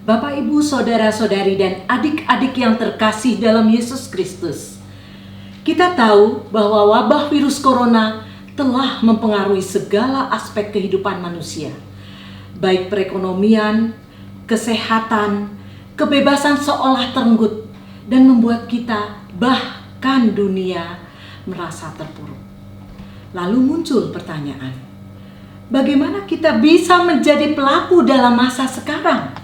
Bapak, Ibu, Saudara-saudari, dan adik-adik yang terkasih dalam Yesus Kristus. Kita tahu bahwa wabah virus corona telah mempengaruhi segala aspek kehidupan manusia, baik perekonomian, kesehatan, kebebasan seolah terenggut, dan membuat kita, bahkan dunia, merasa terpuruk. Lalu muncul pertanyaan, bagaimana kita bisa menjadi pelaku dalam masa sekarang?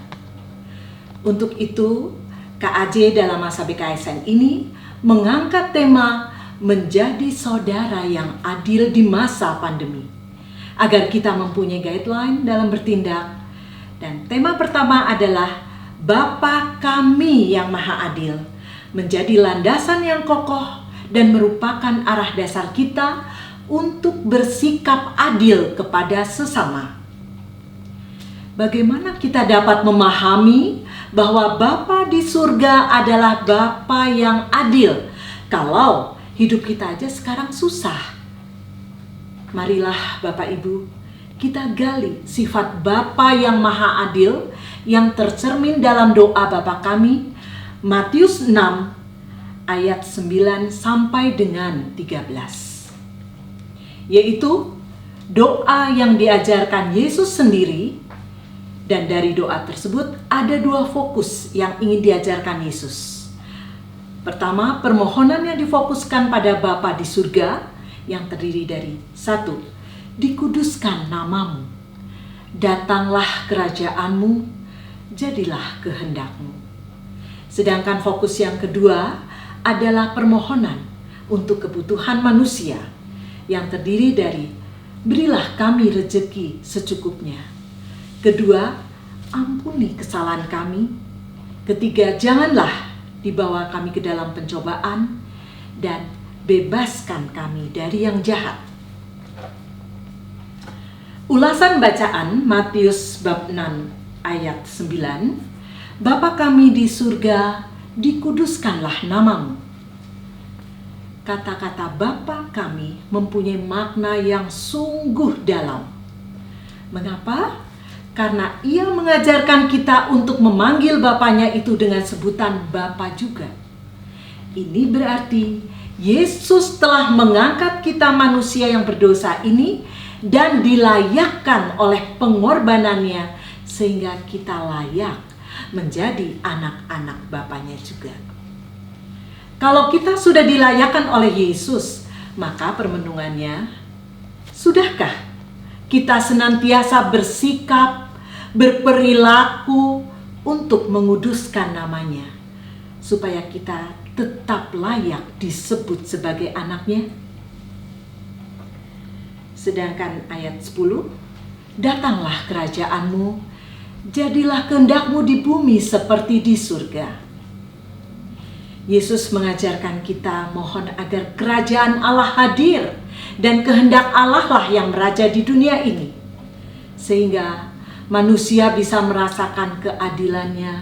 Untuk itu, KAJ dalam masa BKSN ini mengangkat tema menjadi saudara yang adil di masa pandemi, agar kita mempunyai guideline dalam bertindak. Dan tema pertama adalah Bapa Kami yang Maha Adil, menjadi landasan yang kokoh dan merupakan arah dasar kita untuk bersikap adil kepada sesama. Bagaimana kita dapat memahami bahwa Bapa di surga adalah Bapa yang adil kalau hidup kita aja sekarang susah? Marilah Bapak Ibu, kita gali sifat Bapa yang Maha Adil yang tercermin dalam doa Bapa Kami, Matius 6 ayat 9 sampai dengan 13. Yaitu doa yang diajarkan Yesus sendiri. Dan dari doa tersebut ada dua fokus yang ingin diajarkan Yesus. Pertama, permohonan yang difokuskan pada Bapa di surga yang terdiri dari 1. Dikuduskan namamu. Datanglah kerajaanmu, jadilah kehendakmu. Sedangkan fokus yang kedua adalah permohonan untuk kebutuhan manusia yang terdiri dari berilah kami rezeki secukupnya. Kedua, ampuni kesalahan kami. Ketiga, janganlah dibawa kami ke dalam pencobaan, dan bebaskan kami dari yang jahat. Ulasan bacaan Matius bab 6 ayat 9, Bapa kami di surga, dikuduskanlah namamu. Kata-kata Bapa kami mempunyai makna yang sungguh dalam. Mengapa? Karena ia mengajarkan kita untuk memanggil Bapanya itu dengan sebutan Bapa juga. Ini berarti Yesus telah mengangkat kita manusia yang berdosa ini dan dilayakkan oleh pengorbanannya sehingga kita layak menjadi anak-anak Bapanya juga. Kalau kita sudah dilayakkan oleh Yesus, maka permenungannya, sudahkah kita senantiasa bersikap, berperilaku untuk menguduskan namanya, supaya kita tetap layak disebut sebagai anaknya? Sedangkan ayat 10, datanglah kerajaanmu, jadilah kehendakmu di bumi seperti di surga. Yesus mengajarkan kita mohon agar kerajaan Allah hadir dan kehendak Allah lah yang meraja di dunia ini, sehingga manusia bisa merasakan keadilannya,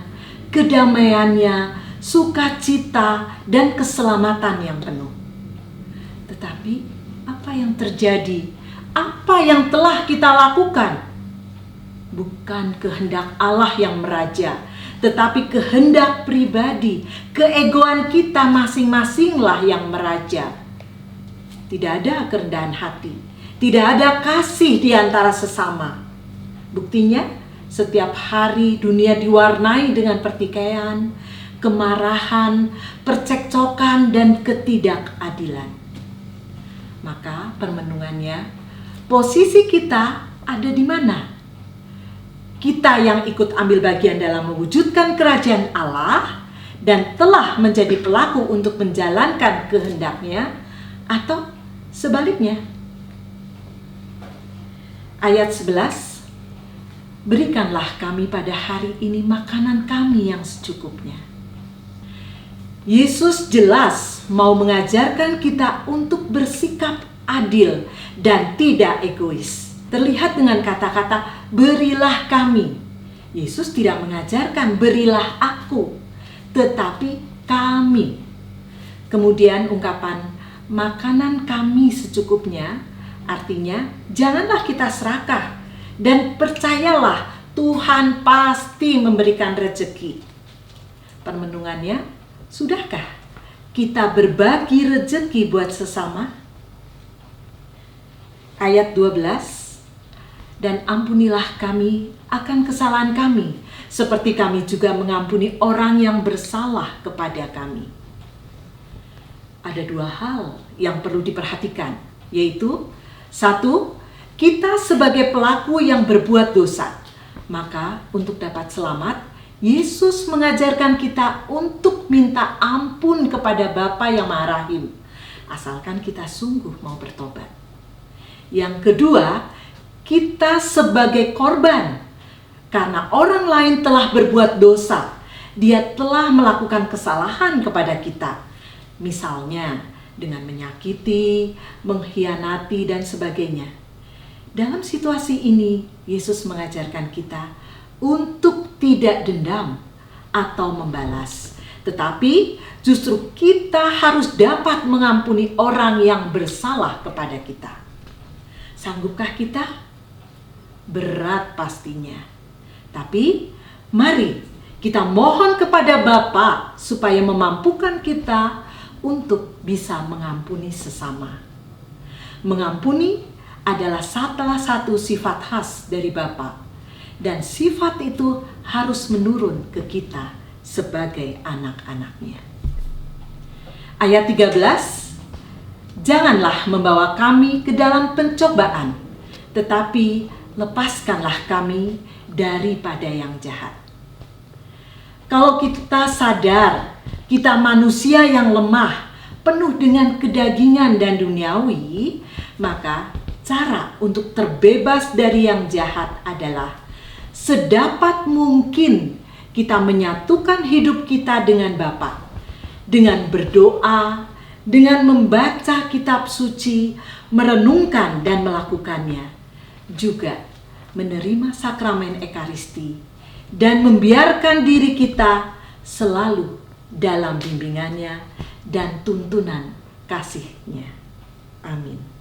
kedamaiannya, sukacita, dan keselamatan yang penuh. Tetapi apa yang terjadi? Apa yang telah kita lakukan? Bukan kehendak Allah yang meraja, tetapi kehendak pribadi, keegoan kita masing-masinglah yang meraja. Tidak ada kerendahan hati, tidak ada kasih di antara sesama. Buktinya, setiap hari dunia diwarnai dengan pertikaian, kemarahan, percekcokan, dan ketidakadilan. Maka permenungannya, posisi kita ada di mana? Kita yang ikut ambil bagian dalam mewujudkan kerajaan Allah dan telah menjadi pelaku untuk menjalankan kehendaknya, atau sebaliknya? Ayat 11, berikanlah kami pada hari ini makanan kami yang secukupnya. Yesus jelas mau mengajarkan kita untuk bersikap adil dan tidak egois. Terlihat dengan kata-kata berilah kami. Yesus tidak mengajarkan berilah aku, tetapi kami. Kemudian ungkapan makanan kami secukupnya artinya janganlah kita serakah dan percayalah Tuhan pasti memberikan rezeki. Permenungannya, sudahkah kita berbagi rezeki buat sesama? Ayat 12, dan ampunilah kami akan kesalahan kami, seperti kami juga mengampuni orang yang bersalah kepada kami. Ada dua hal yang perlu diperhatikan, yaitu satu, kita sebagai pelaku yang berbuat dosa. Maka untuk dapat selamat, Yesus mengajarkan kita untuk minta ampun kepada Bapa yang Maha Rahim, asalkan kita sungguh mau bertobat. Yang kedua, kita sebagai korban, karena orang lain telah berbuat dosa, dia telah melakukan kesalahan kepada kita. Misalnya dengan menyakiti, mengkhianati, dan sebagainya. Dalam situasi ini, Yesus mengajarkan kita untuk tidak dendam atau membalas. Tetapi justru kita harus dapat mengampuni orang yang bersalah kepada kita. Sanggupkah kita? Berat pastinya. Tapi mari kita mohon kepada Bapa supaya memampukan kita untuk bisa mengampuni sesama. Mengampuni adalah salah satu sifat khas dari Bapa, dan sifat itu harus menurun ke kita sebagai anak-anaknya. Ayat 13, janganlah membawa kami ke dalam pencobaan, tetapi lepaskanlah kami daripada yang jahat. Kalau kita sadar kita manusia yang lemah, penuh dengan kedagingan dan duniawi, maka cara untuk terbebas dari yang jahat adalah sedapat mungkin kita menyatukan hidup kita dengan Bapa, dengan berdoa, dengan membaca kitab suci, merenungkan dan melakukannya, juga menerima sakramen Ekaristi, dan membiarkan diri kita selalu dalam bimbingannya dan tuntunan kasih-Nya. Amin.